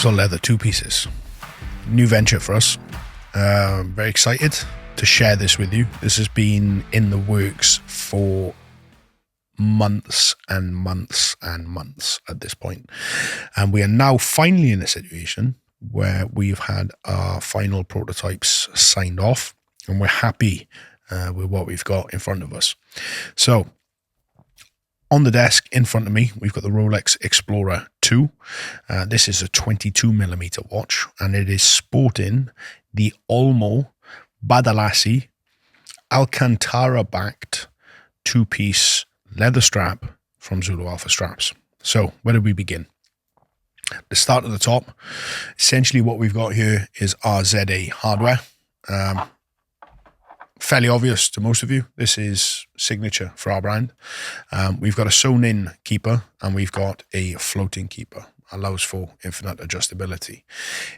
capsule leather 2 pieces. New venture for us. Very excited to share this with you. This has been in the works for months and months and months at this point. And we are now finally in a situation where we've had our final prototypes signed off and we're happy with what we've got in front of us. So on the desk in front of me, we've got the Rolex Explorer 2. This is a 22mm watch, and it is sporting the Olmo Badalassi Alcantara-backed 2-piece leather strap from Zulualphastraps. So where do we begin? Let's start at the top. Essentially what we've got here is our ZA hardware. Fairly obvious to most of you. This is signature for our brand. We've got a sewn-in keeper and we've got a floating keeper. Allows for infinite adjustability.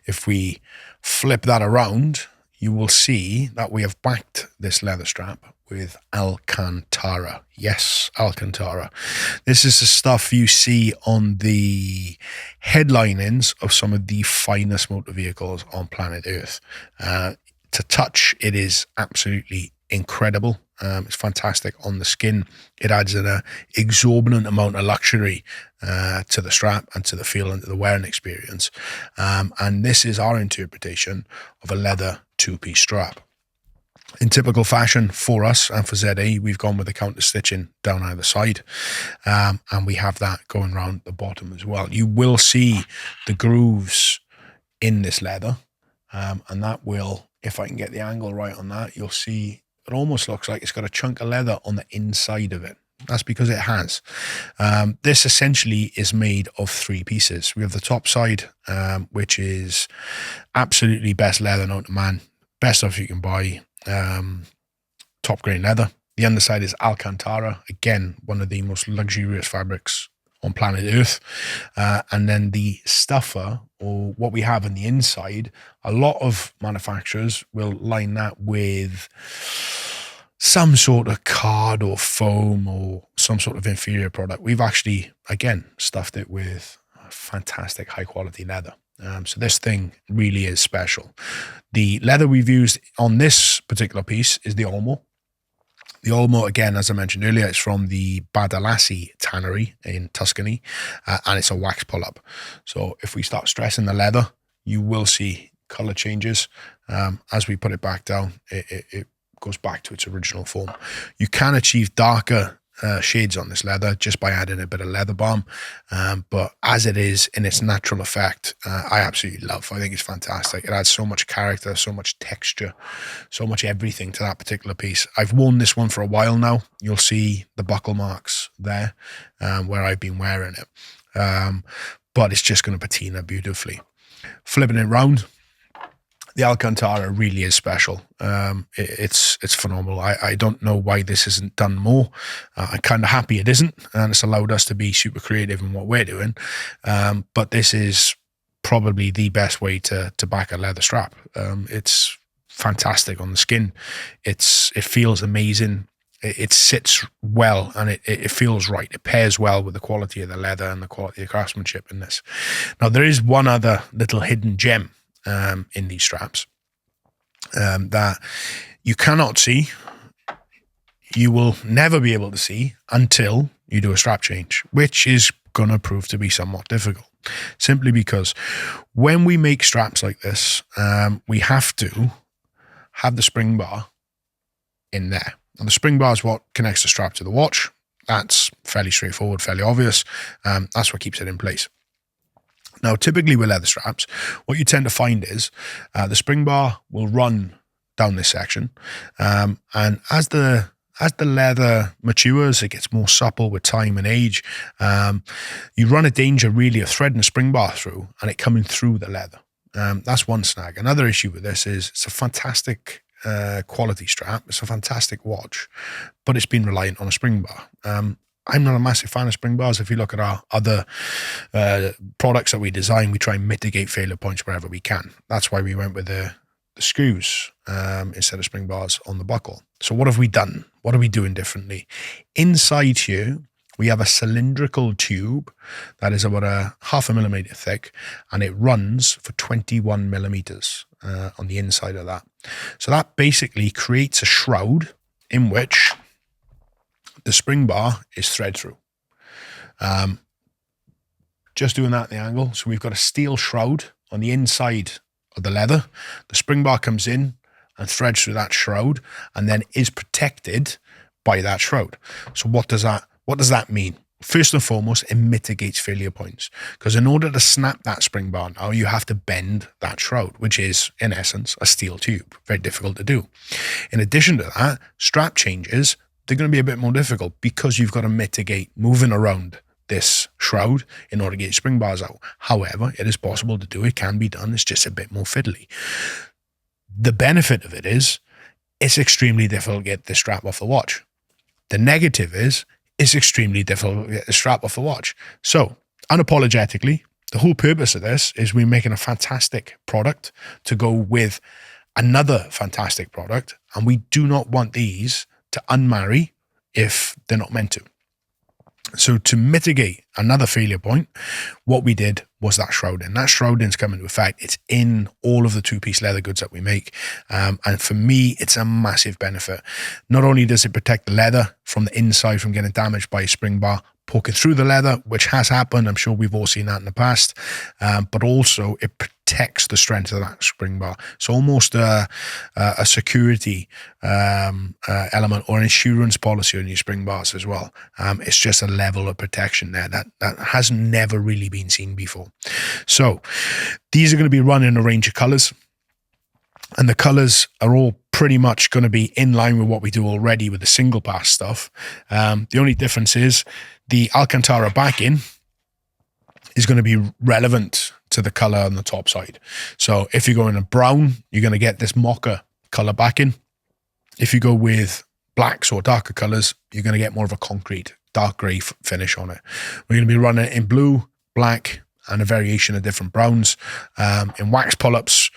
If we flip that around, you will see that we have backed this leather strap with Alcantara. Yes, Alcantara. This is the stuff you see on the headlinings of some of the finest motor vehicles on planet Earth. To touch, it is absolutely incredible. It's fantastic on the skin. It adds an exorbitant amount of luxury to the strap and to the feel and to the wearing experience. And this is our interpretation of a leather 2-piece strap. In typical fashion for us and for ZA, we've gone with the counter stitching down either side. And we have that going around the bottom as well. You will see the grooves in this leather. And that will, if I can get the angle right on that, you'll see it almost looks like it's got a chunk of leather on the inside of it. That's because it has. This essentially is made of 3 pieces. We have the top side, which is absolutely best leather known to man. Best stuff you can buy. Top grain leather. The underside is Alcantara. Again, one of the most luxurious fabrics on planet Earth. And then the stuffer, or what we have on the inside, a lot of manufacturers will line that with some sort of card or foam or some sort of inferior product. We've actually, again, stuffed it with fantastic high quality leather. So this thing really is special. The leather we've used on this particular piece is the Olmo. The Olmo, again, as I mentioned earlier, it's from the Badalassi tannery in Tuscany, and it's a wax pull-up. So if we start stressing the leather, you will see color changes. As we put it back down, it goes back to its original form. You can achieve darker shades on this leather just by adding a bit of leather balm, but as it is in its natural effect, I absolutely love. I think it's fantastic. It adds so much character, so much texture, so much everything to that particular piece. I've worn this one for a while now. You'll see the buckle marks there where I've been wearing it, but it's just going to patina beautifully. Flipping it round, the Alcantara really is special. It's phenomenal. I don't know why this isn't done more. I'm kind of happy it isn't, and it's allowed us to be super creative in what we're doing. But this is probably the best way to back a leather strap. It's fantastic on the skin. It feels amazing. It sits well and it feels right. It pairs well with the quality of the leather and the quality of craftsmanship in this. Now, there is one other little hidden gem in these straps that you cannot see. You will never be able to see until you do a strap change, which is going to prove to be somewhat difficult, simply because when we make straps like this, we have to have the spring bar in there. And the spring bar is what connects the strap to the watch. That's fairly straightforward, fairly obvious. That's what keeps it in place. Now, typically with leather straps, what you tend to find is the spring bar will run down this section. And as the leather matures, it gets more supple with time and age. You run a danger really of threading the spring bar through and it coming through the leather. That's one snag. Another issue with this is it's a fantastic quality strap. It's a fantastic watch, but it's been reliant on a spring bar. I'm not a massive fan of spring bars. If you look at our other products that we design, we try and mitigate failure points wherever we can. That's why we went with the screws instead of spring bars on the buckle. So what have we done? What are we doing differently? Inside here, We have a cylindrical tube that is about a 0.5 millimeter thick, and it runs for 21 millimeters on the inside of that. So that basically creates a shroud in which the spring bar is thread through. Just doing that at the angle. So we've got a steel shroud on the inside of the leather. The spring bar comes in and threads through that shroud and then is protected by that shroud. So what does that mean? First and foremost, it mitigates failure points, because in order to snap that spring bar now, you have to bend that shroud, which is in essence a steel tube. Very difficult to do. In addition to that, strap changes, they're going to be a bit more difficult because you've got to mitigate moving around this shroud in order to get your spring bars out. However, it is possible to do. It can be done. It's just a bit more fiddly. The benefit of it is it's extremely difficult to get the strap off the watch. The negative is it's extremely difficult to get the strap off the watch. So, unapologetically, the whole purpose of this is we're making a fantastic product to go with another fantastic product, and we do not want these to unmarry if they're not meant to. So to mitigate another failure point, what we did was that shrouding. That shrouding is coming to effect. It's in all of the two-piece leather goods that we make. And for me, it's a massive benefit. Not only does it protect the leather from the inside from getting damaged by a spring bar poking through the leather, which has happened. I'm sure we've all seen that in the past. But also it protects the strength of that spring bar. It's almost a security element or insurance policy on your spring bars as well. It's just a level of protection there that has never really been seen before. So these are going to be run in a range of colors, and the colors are all pretty much going to be in line with what we do already with the single pass stuff. The only difference is the Alcantara backing is going to be relevant to the color on the top side. So if you go in a brown, you're going to get this mocha color backing. If you go with blacks or darker colors, you're going to get more of a concrete dark gray finish on it. We're going to be running it in blue, black, and a variation of different browns, in wax pull-ups,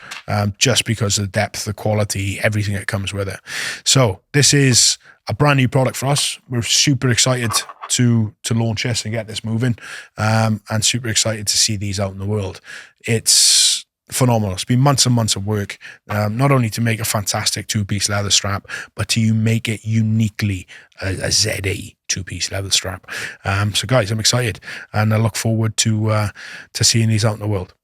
just because of the depth, the quality, everything that comes with it. So this is a brand new product for us. We're super excited to launch this and get this moving, and super excited to see these out in the world. It's phenomenal. It's been months and months of work, not only to make a fantastic two-piece leather strap, but to make it uniquely a ZA two-piece leather strap. So guys, I'm excited, and I look forward to seeing these out in the world.